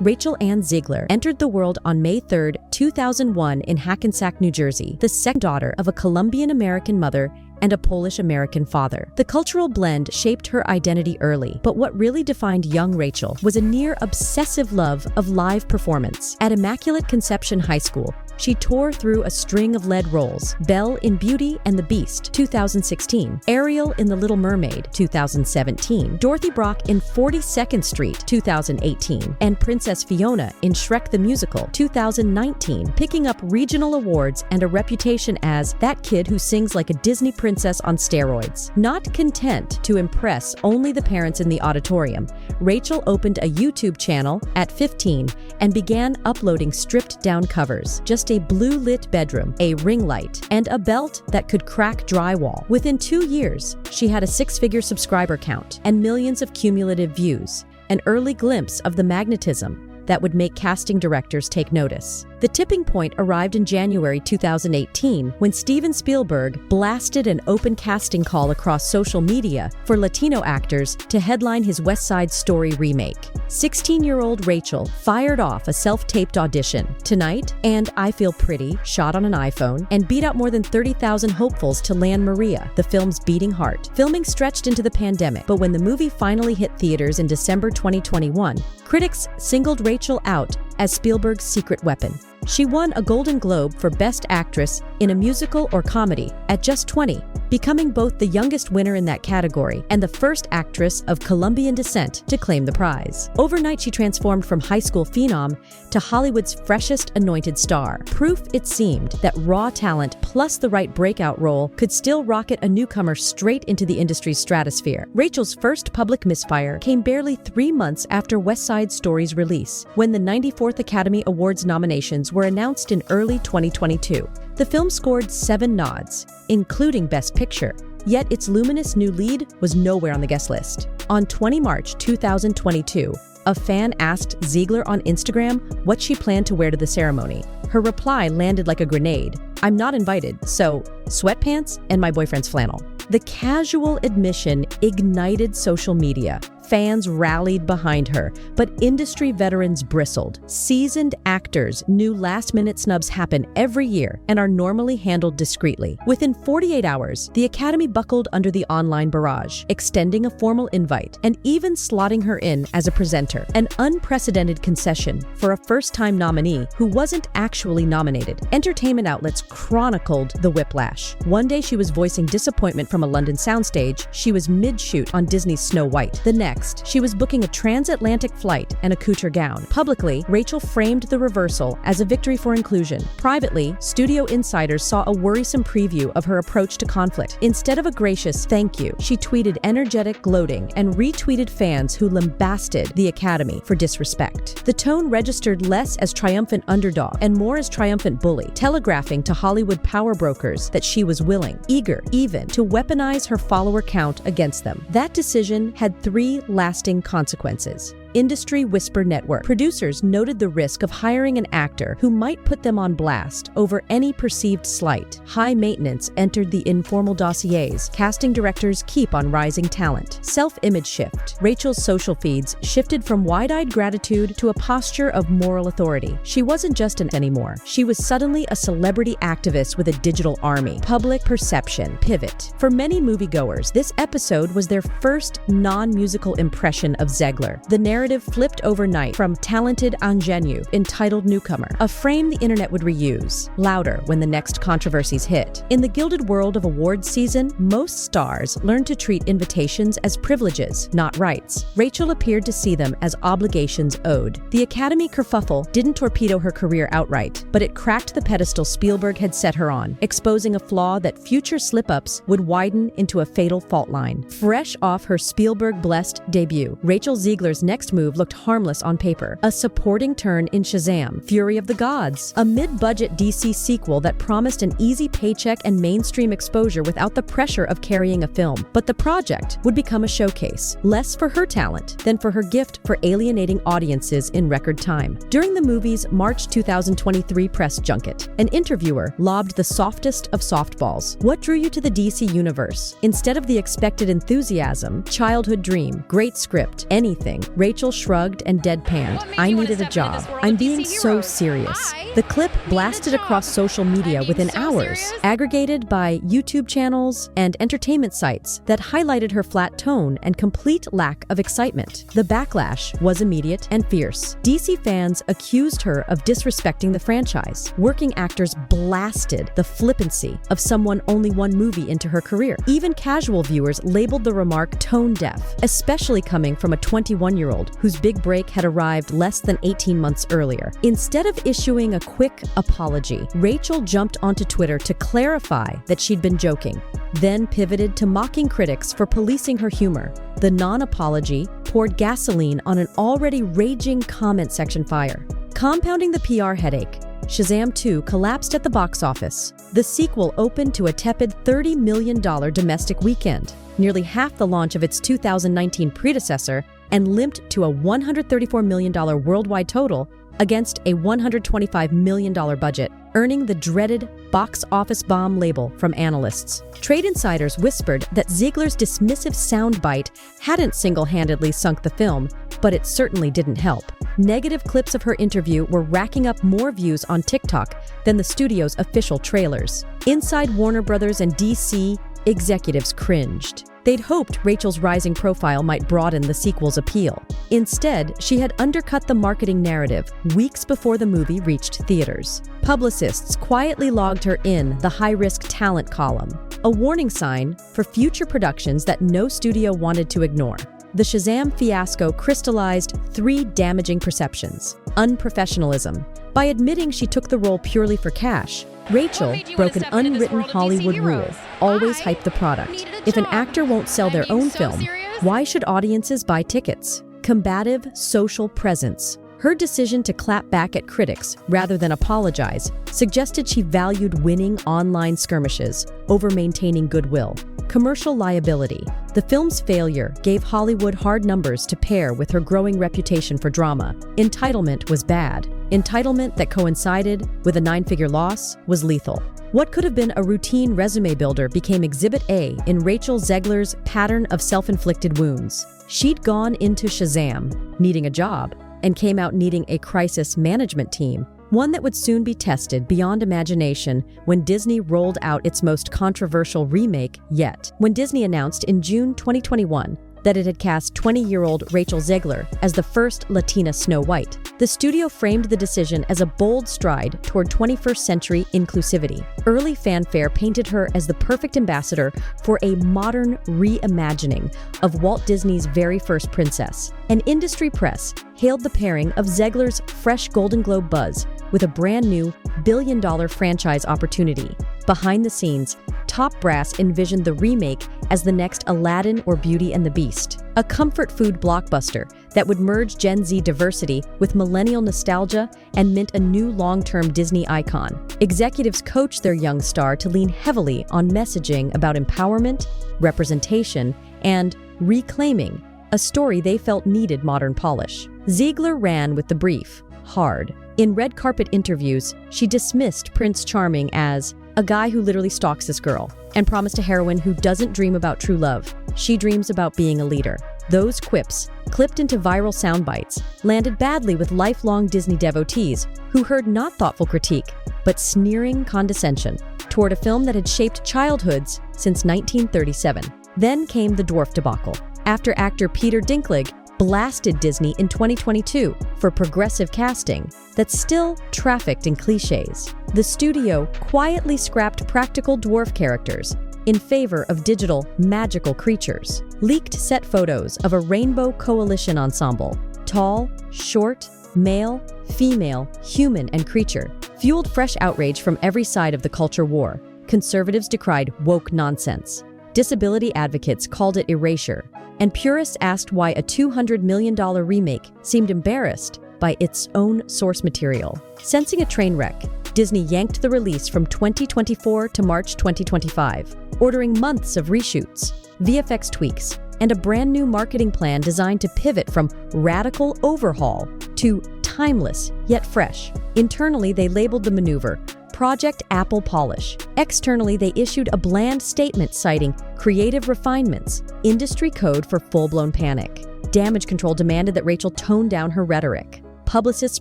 Rachel Ann Zegler entered the world on May 3, 2001 in Hackensack, New Jersey, the second daughter of a Colombian-American mother and a Polish-American father. The cultural blend shaped her identity early, but what really defined young Rachel was a near-obsessive love of live performance. At Immaculate Conception High School, she tore through a string of lead roles: Belle in Beauty and the Beast, 2016, Ariel in The Little Mermaid, 2017, Dorothy Brock in 42nd Street, 2018, and Princess Fiona in Shrek the Musical, 2019, picking up regional awards and a reputation as that kid who sings like a Disney princess on steroids. Not content to impress only the parents in the auditorium, Rachel opened a YouTube channel at 15 and began uploading stripped-down covers. Just a blue-lit bedroom, a ring light, and a belt that could crack drywall. Within 2 years, she had a six-figure subscriber count and millions of cumulative views, an early glimpse of the magnetism that would make casting directors take notice. The tipping point arrived in January 2018 when Steven Spielberg blasted an open casting call across social media for Latino actors to headline his West Side Story remake. 16-year-old Rachel fired off a self-taped audition, Tonight and I Feel Pretty, shot on an iPhone, and beat out more than 30,000 hopefuls to land Maria, the film's beating heart. Filming stretched into the pandemic, but when the movie finally hit theaters in December 2021, critics singled Rachel out as Spielberg's secret weapon. She won a Golden Globe for Best Actress in a Musical or Comedy at just 20, becoming both the youngest winner in that category and the first actress of Colombian descent to claim the prize. Overnight, she transformed from high school phenom to Hollywood's freshest anointed star. Proof, it seemed, that raw talent plus the right breakout role could still rocket a newcomer straight into the industry's stratosphere. Rachel's first public misfire came barely 3 months after West Side Story's release, when the 94th Academy Awards nominations were announced in early 2022. The film scored 7 nods, including Best Picture, yet its luminous new lead was nowhere on the guest list. On 20 March 2022, a fan asked Zegler on Instagram what she planned to wear to the ceremony. Her reply landed like a grenade: "I'm not invited, so sweatpants and my boyfriend's flannel." The casual admission ignited social media. Fans rallied behind her, but industry veterans bristled. Seasoned actors knew last-minute snubs happen every year and are normally handled discreetly. Within 48 hours, the Academy buckled under the online barrage, extending a formal invite and even slotting her in as a presenter, an unprecedented concession for a first-time nominee who wasn't actually nominated. Entertainment outlets chronicled the whiplash. One day she was voicing disappointment from a London soundstage. She was mid-shoot on Disney's Snow White. The next, she was booking a transatlantic flight and a couture gown. Publicly, Rachel framed the reversal as a victory for inclusion. Privately, studio insiders saw a worrisome preview of her approach to conflict. Instead of a gracious "thank you," she tweeted energetic gloating and retweeted fans who lambasted the Academy for disrespect. The tone registered less as triumphant underdog and more as triumphant bully, telegraphing to Hollywood power brokers that she was willing, eager even, to weaponize her follower count against them. That decision had 3 lasting consequences. Industry Whisper Network. Producers noted the risk of hiring an actor who might put them on blast over any perceived slight. High maintenance entered the informal dossiers. Casting directors keep on rising talent. Self-image shift. Rachel's social feeds shifted from wide-eyed gratitude to a posture of moral authority. She wasn't just an anymore. She was suddenly a celebrity activist with a digital army. Public perception pivot. For many moviegoers, this episode was their first non-musical impression of Zegler. The narrative flipped overnight from talented ingenue, entitled newcomer, a frame the internet would reuse, louder when the next controversies hit. In the gilded world of awards season, most stars learn to treat invitations as privileges, not rights. Rachel appeared to see them as obligations owed. The Academy kerfuffle didn't torpedo her career outright, but it cracked the pedestal Spielberg had set her on, exposing a flaw that future slip-ups would widen into a fatal fault line. Fresh off her Spielberg-blessed debut, Rachel Zegler's next move looked harmless on paper. A supporting turn in Shazam! Fury of the Gods, a mid-budget DC sequel that promised an easy paycheck and mainstream exposure without the pressure of carrying a film. But the project would become a showcase, less for her talent than for her gift for alienating audiences in record time. During the movie's March 2023 press junket, an interviewer lobbed the softest of softballs. What drew you to the DC universe? Instead of the expected enthusiasm, childhood dream, great script, anything, Rachel Rachel shrugged and deadpanned. "I needed a job. I'm being so serious." The clip blasted across social media within hours, aggregated by YouTube channels and entertainment sites that highlighted her flat tone and complete lack of excitement. The backlash was immediate and fierce. DC fans accused her of disrespecting the franchise. Working actors blasted the flippancy of someone only one movie into her career. Even casual viewers labeled the remark tone-deaf, especially coming from a 21-year-old whose big break had arrived less than 18 months earlier. Instead of issuing a quick apology, Rachel jumped onto Twitter to clarify that she'd been joking, then pivoted to mocking critics for policing her humor. The non-apology poured gasoline on an already raging comment section fire. Compounding the PR headache, Shazam 2 collapsed at the box office. The sequel opened to a tepid $30 million domestic weekend, nearly half the launch of its 2019 predecessor, and limped to a $134 million worldwide total against a $125 million budget, earning the dreaded box office bomb label from analysts. Trade insiders whispered that Zegler's dismissive soundbite hadn't single-handedly sunk the film, but it certainly didn't help. Negative clips of her interview were racking up more views on TikTok than the studio's official trailers. Inside Warner Brothers and DC, executives cringed. They'd hoped Rachel's rising profile might broaden the sequel's appeal. Instead, she had undercut the marketing narrative weeks before the movie reached theaters. Publicists quietly logged her in the high-risk talent column, a warning sign for future productions that no studio wanted to ignore. The Shazam fiasco crystallized three damaging perceptions. Unprofessionalism. By admitting she took the role purely for cash, Rachel broke an unwritten Hollywood rule: always hype the product. If an actor won't sell their own film, why should audiences buy tickets? Combative social presence. Her decision to clap back at critics rather than apologize suggested she valued winning online skirmishes over maintaining goodwill. Commercial liability. The film's failure gave Hollywood hard numbers to pair with her growing reputation for drama. Entitlement was bad. Entitlement that coincided with a 9-figure loss was lethal. What could have been a routine resume builder became Exhibit A in Rachel Zegler's pattern of self-inflicted wounds. She'd gone into Shazam needing a job and came out needing a crisis management team, one that would soon be tested beyond imagination when Disney rolled out its most controversial remake yet. When Disney announced in June 2021 that it had cast 20-year-old Rachel Zegler as the first Latina Snow White, the studio framed the decision as a bold stride toward 21st century inclusivity. Early fanfare painted her as the perfect ambassador for a modern reimagining of Walt Disney's very first princess. An industry press hailed the pairing of Zegler's fresh Golden Globe buzz with a brand new billion-dollar franchise opportunity. Behind the scenes, top brass envisioned the remake as the next Aladdin or Beauty and the Beast, a comfort food blockbuster that would merge Gen Z diversity with millennial nostalgia and mint a new long-term Disney icon. Executives coached their young star to lean heavily on messaging about empowerment, representation, and reclaiming, a story they felt needed modern polish. Zegler ran with the brief, hard. In red carpet interviews, she dismissed Prince Charming as a guy who literally stalks this girl, and promised a heroine who doesn't dream about true love. She dreams about being a leader. Those quips, clipped into viral sound bites, landed badly with lifelong Disney devotees who heard not thoughtful critique, but sneering condescension toward a film that had shaped childhoods since 1937. Then came the dwarf debacle, after actor Peter Dinklage blasted Disney in 2022 for progressive casting that still trafficked in cliches. The studio quietly scrapped practical dwarf characters in favor of digital, magical creatures. Leaked set photos of a rainbow coalition ensemble, tall, short, male, female, human, and creature, fueled fresh outrage from every side of the culture war. Conservatives decried woke nonsense. Disability advocates called it erasure, and purists asked why a $200 million remake seemed embarrassed by its own source material. Sensing a train wreck, Disney yanked the release from 2024 to March 2025, ordering months of reshoots, VFX tweaks, and a brand new marketing plan designed to pivot from radical overhaul to timeless yet fresh. Internally, they labeled the maneuver Project Apple Polish. Externally, they issued a bland statement citing creative refinements, industry code for full-blown panic. Damage control demanded that Rachel tone down her rhetoric. Publicists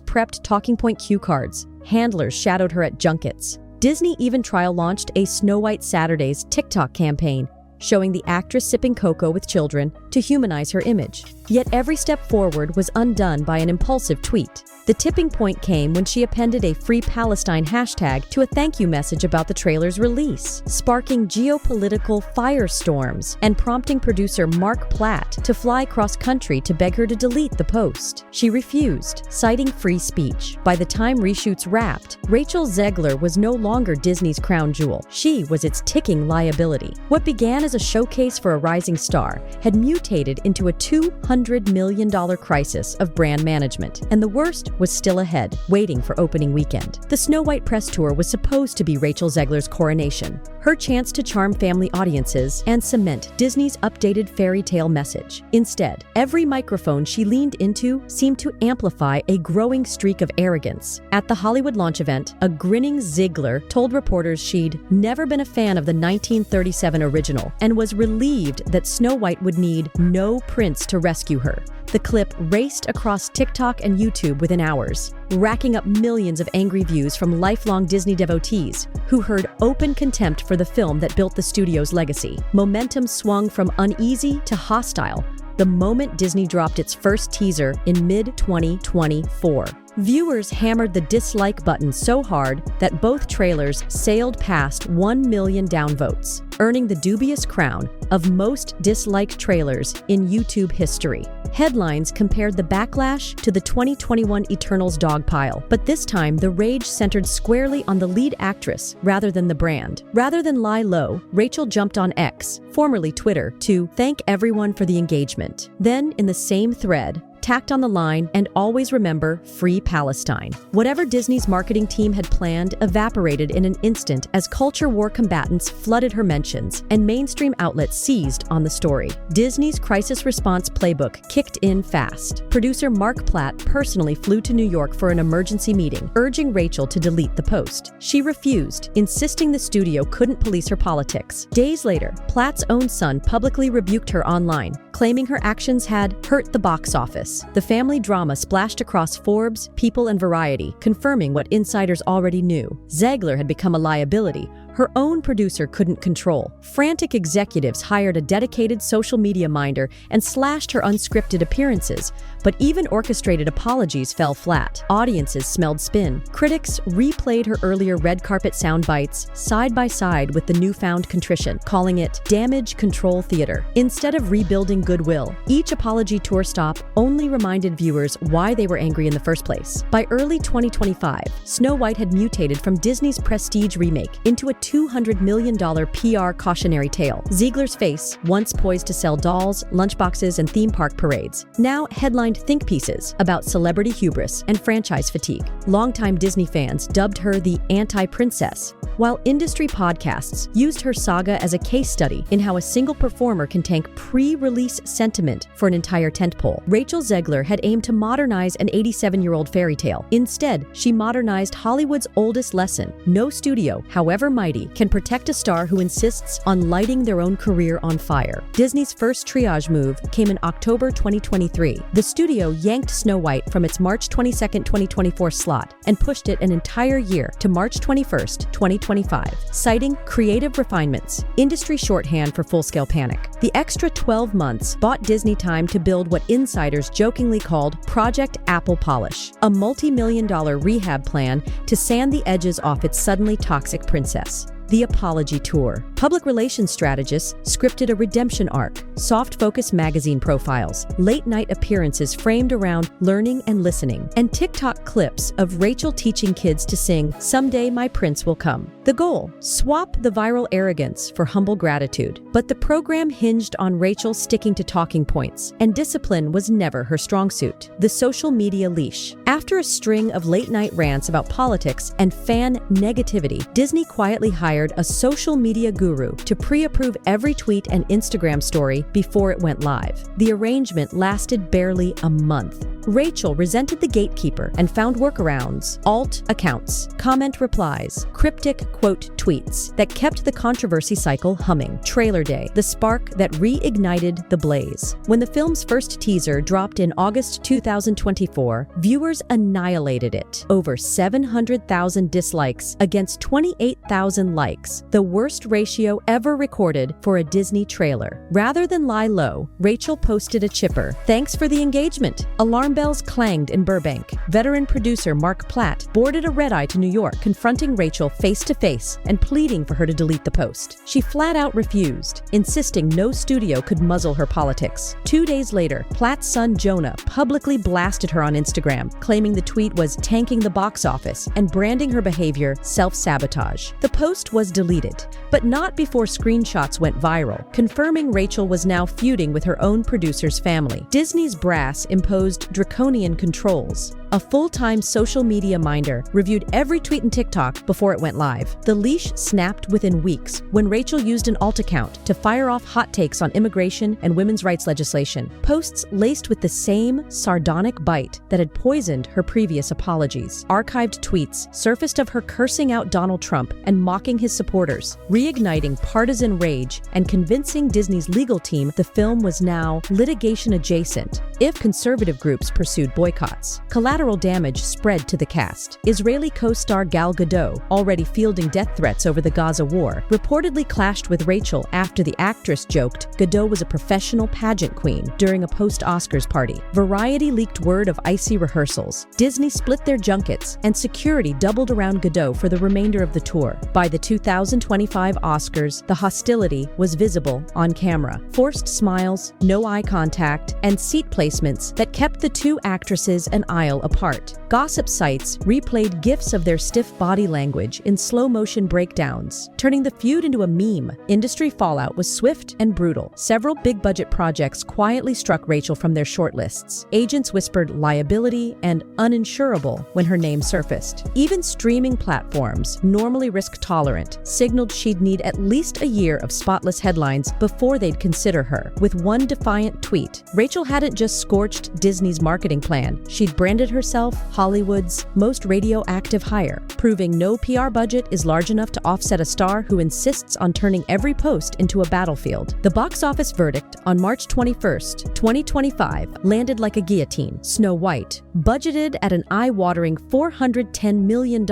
prepped talking point cue cards. Handlers shadowed her at junkets. Disney even trial-launched a Snow White Saturdays TikTok campaign, showing the actress sipping cocoa with children to humanize her image. Yet every step forward was undone by an impulsive tweet. The tipping point came when she appended a Free Palestine hashtag to a thank you message about the trailer's release, sparking geopolitical firestorms and prompting producer Mark Platt to fly cross-country to beg her to delete the post. She refused, citing free speech. By the time reshoots wrapped, Rachel Zegler was no longer Disney's crown jewel. She was its ticking liability. What began as a showcase for a rising star had mutated into a $200 million crisis of brand management, and the worst was still ahead, waiting for opening weekend. The Snow White press tour was supposed to be Rachel Zegler's coronation, her chance to charm family audiences and cement Disney's updated fairy tale message. Instead, every microphone she leaned into seemed to amplify a growing streak of arrogance. At the Hollywood launch event, a grinning Zegler told reporters she'd never been a fan of the 1937 original and was relieved that Snow White would need no prince to rescue her. The clip raced across TikTok and YouTube within hours, racking up millions of angry views from lifelong Disney devotees who heard open contempt for the film that built the studio's legacy. Momentum swung from uneasy to hostile the moment Disney dropped its first teaser in mid-2024. Viewers hammered the dislike button so hard that both trailers sailed past 1 million downvotes, earning the dubious crown of most disliked trailers in YouTube history. Headlines compared the backlash to the 2021 Eternals dogpile, but this time the rage centered squarely on the lead actress rather than the brand. Rather than lie low, Rachel jumped on X, formerly Twitter, to thank everyone for the engagement. Then, in the same thread, tacked on the line, and always remember Free Palestine. Whatever Disney's marketing team had planned evaporated in an instant as culture war combatants flooded her mentions, and mainstream outlets seized on the story. Disney's crisis response playbook kicked in fast. Producer Mark Platt personally flew to New York for an emergency meeting, urging Rachel to delete the post. She refused, insisting the studio couldn't police her politics. Days later, Platt's own son publicly rebuked her online, claiming her actions had hurt the box office. The family drama splashed across Forbes, People, and Variety, confirming what insiders already knew. Zegler had become a liability her own producer couldn't control. Frantic executives hired a dedicated social media minder and slashed her unscripted appearances, but even orchestrated apologies fell flat. Audiences smelled spin. Critics replayed her earlier red carpet sound bites side by side with the newfound contrition, calling it damage control theater. Instead of rebuilding goodwill, each apology tour stop only reminded viewers why they were angry in the first place. By early 2025, Snow White had mutated from Disney's prestige remake into a $200 million PR cautionary tale. Zegler's face, once poised to sell dolls, lunchboxes, and theme park parades, now headlined think pieces about celebrity hubris and franchise fatigue. Longtime Disney fans dubbed her the anti-princess, while industry podcasts used her saga as a case study in how a single performer can tank pre-release sentiment for an entire tentpole. Rachel Zegler had aimed to modernize an 87-year-old fairy tale. Instead, she modernized Hollywood's oldest lesson: no studio, however mighty, can protect a star who insists on lighting their own career on fire. Disney's first triage move came in October 2023. The studio yanked Snow White from its March 22, 2024 slot and pushed it an entire year to March 21, 2025, citing creative refinements, industry shorthand for full-scale panic. The extra 12 months bought Disney time to build what insiders jokingly called Project Apple Polish, a multi-million-dollar rehab plan to sand the edges off its suddenly toxic princess. The Apology Tour. Public relations strategists scripted a redemption arc, soft-focus magazine profiles, late-night appearances framed around learning and listening, and TikTok clips of Rachel teaching kids to sing "Someday My Prince Will Come." The goal? Swap the viral arrogance for humble gratitude. But the program hinged on Rachel sticking to talking points, and discipline was never her strong suit. The social media leash. After a string of late-night rants about politics and fan negativity, Disney quietly hired a social media guru guru to pre-approve every tweet and Instagram story before it went live. The arrangement lasted barely a month. Rachel resented the gatekeeper and found workarounds, alt accounts, comment replies, cryptic quote tweets that kept the controversy cycle humming. Trailer day, the spark that reignited the blaze. When the film's first teaser dropped in August 2024, viewers annihilated it. Over 700,000 dislikes against 28,000 likes, the worst ratio ever recorded for a Disney trailer. Rather than lie low, Rachel posted a chipper. "Thanks for the engagement." Alarm bells clanged in Burbank. Veteran producer Mark Platt boarded a red-eye to New York, confronting Rachel face-to-face and pleading for her to delete the post. She flat out refused, insisting no studio could muzzle her politics. 2 days later, Platt's son Jonah publicly blasted her on Instagram, claiming the tweet was tanking the box office and branding her behavior self-sabotage. The post was deleted, but not before screenshots went viral, confirming Rachel was now feuding with her own producer's family. Disney's brass imposed draconian controls. A full-time social media minder reviewed every tweet and TikTok before it went live. The leash snapped within weeks when Rachel used an alt account to fire off hot takes on immigration and women's rights legislation, posts laced with the same sardonic bite that had poisoned her previous apologies. Archived tweets surfaced of her cursing out Donald Trump and mocking his supporters, reigniting partisan rage and convincing Disney's legal team the film was now litigation adjacent if conservative groups pursued boycotts. Collateral damage spread to the cast. Israeli co-star Gal Gadot, already fielding death threats over the Gaza war, reportedly clashed with Rachel after the actress joked Gadot was a professional pageant queen during a post-Oscars party. Variety leaked word of icy rehearsals. Disney split their junkets, and security doubled around Gadot for the remainder of the tour. By the 2025 Oscars, the hostility was visible on camera. Forced smiles, no eye contact, and seat placements that kept the two actresses an aisle apart. Gossip sites replayed GIFs of their stiff body language in slow-motion breakdowns, turning the feud into a meme. Industry fallout was swift and brutal. Several big-budget projects quietly struck Rachel from their shortlists. Agents whispered liability and uninsurable when her name surfaced. Even streaming platforms, normally risk-tolerant, signaled she'd need at least a year of spotless headlines before they'd consider her. With one defiant tweet, Rachel hadn't just scorched Disney's marketing plan, she'd branded herself Hollywood's most radioactive hire, proving no PR budget is large enough to offset a star who insists on turning every post into a battlefield. The box office verdict on March 21st, 2025, landed like a guillotine. Snow White, budgeted at an eye-watering $410 million,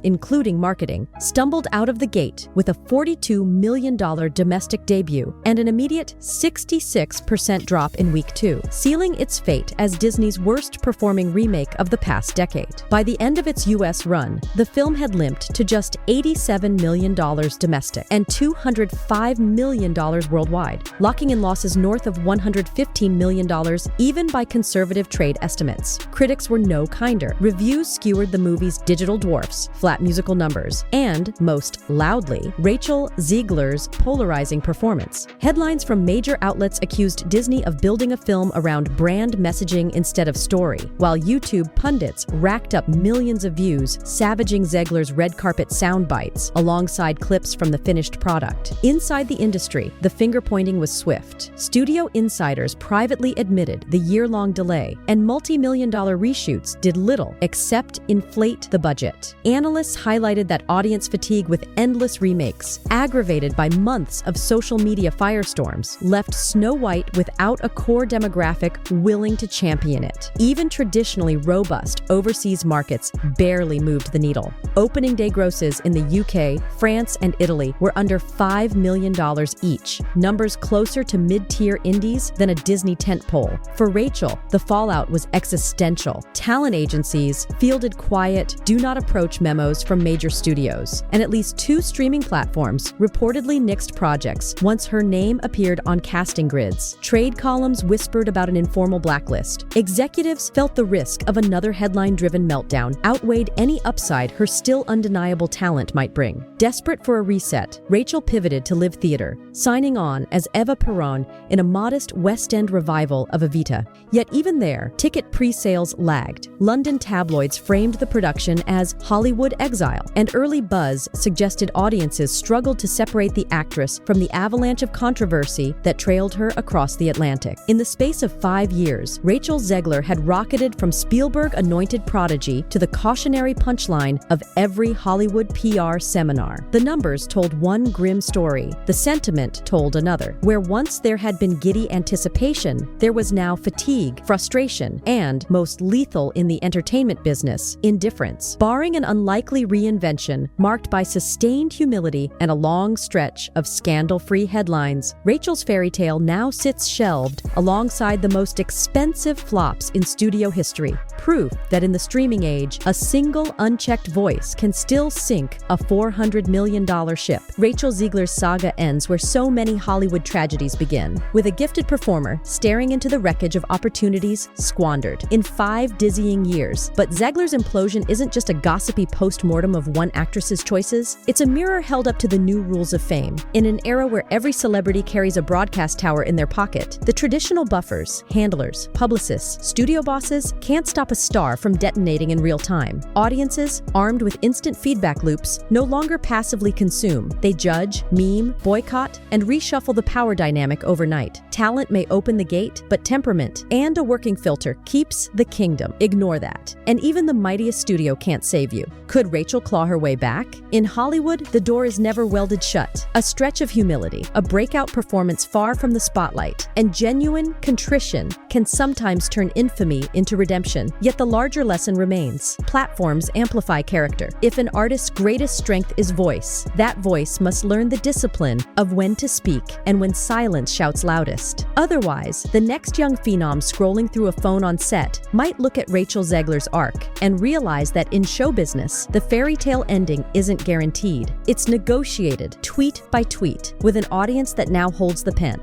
including marketing, stumbled out of the gate with a $42 million domestic debut and an immediate 66% drop in week 2, sealing its fate as Disney's worst-performing remake of the past decade. By the end of its U.S. run, the film had limped to just $87 million domestic and $205 million worldwide, locking in losses north of $115 million even by conservative trade estimates. Critics were no kinder. Reviews skewered the movie's digital dwarfs, flat musical numbers, and, most loudly, Rachel Zegler's polarizing performance. Headlines from major outlets accused Disney of building a film around brand messaging instead of story, while YouTube pundits racked up millions of views, savaging Zegler's red carpet sound bites alongside clips from the finished product. Inside the industry, the finger-pointing was swift. Studio insiders privately admitted the year-long delay, and multi-million-dollar reshoots did little except inflate the budget. Analysts highlighted that audience fatigue with endless remakes, aggravated by months of social media firestorms, left Snow White without a core demographic willing to champion it. Even traditionally robust overseas markets barely moved the needle. Opening day grosses in the UK, France, and Italy were under $5 million each, numbers closer to mid-tier indies than a Disney tentpole. For Rachel, the fallout was existential. Talent agencies fielded quiet, do not approach memos from major studios, and at least 2 streaming platforms reportedly nixed projects once her name appeared on casting grids. Trade columns whispered about an informal blacklist. Executives felt the risk of another headline-driven meltdown outweighed any upside her still undeniable talent might bring. Desperate for a reset, Rachel pivoted to live theater, signing on as Eva Perón in a modest West End revival of Evita. Yet even there, ticket pre-sales lagged. London tabloids framed the production as Hollywood exile, and early buzz suggested audiences struggled to separate the actress from the avalanche of controversy that trailed her across the Atlantic. In the space of 5 years, Rachel Zegler had rocketed from Spielberg-anointed prodigy to the cautionary punchline of every Hollywood PR seminar. The numbers told one grim story. The sentiment told another. Where once there had been giddy anticipation, there was now fatigue, frustration, and, most lethal in the entertainment business, indifference. Barring an unlikely reinvention marked by sustained humility and a long stretch of scandal-free headlines, Rachel's fairy tale now sits shelved alongside the most expensive flops in studio history. Proof that in the streaming age, a single unchecked voice can still sink a $400 million ship. Rachel Zegler's saga ends where so many Hollywood tragedies begin, with a gifted performer staring into the wreckage of opportunities squandered in 5 dizzying years. But Zegler's implosion isn't just a gossipy post-mortem of one actress's choices, it's a mirror held up to the new rules of fame. In an era where every celebrity carries a broadcast tower in their pocket, the traditional buffers, handlers, publicists, studio bosses can't stop a star from detonating in real time. Audiences, armed with instant feedback loops, no longer passively consume. They judge, meme, boycott, and reshuffle the power dynamic overnight. Talent may open the gate, but temperament and a working filter keeps the kingdom. Ignore that. And even the mightiest studio can't save you. Could Rachel claw her way back? In Hollywood, the door is never welded shut. A stretch of humility, a breakout performance far from the spotlight, and genuine contrition can sometimes turn infamy into redemption. Yet the larger lesson remains. Platforms amplify character. If an artist's greatest strength is voice, that voice must learn the discipline of when to speak and when silence shouts loudest. Otherwise, the next young phenom scrolling through a phone on set might look at Rachel Zegler's arc and realize that in show business, the fairy tale ending isn't guaranteed. It's negotiated, tweet by tweet, with an audience that now holds the pen.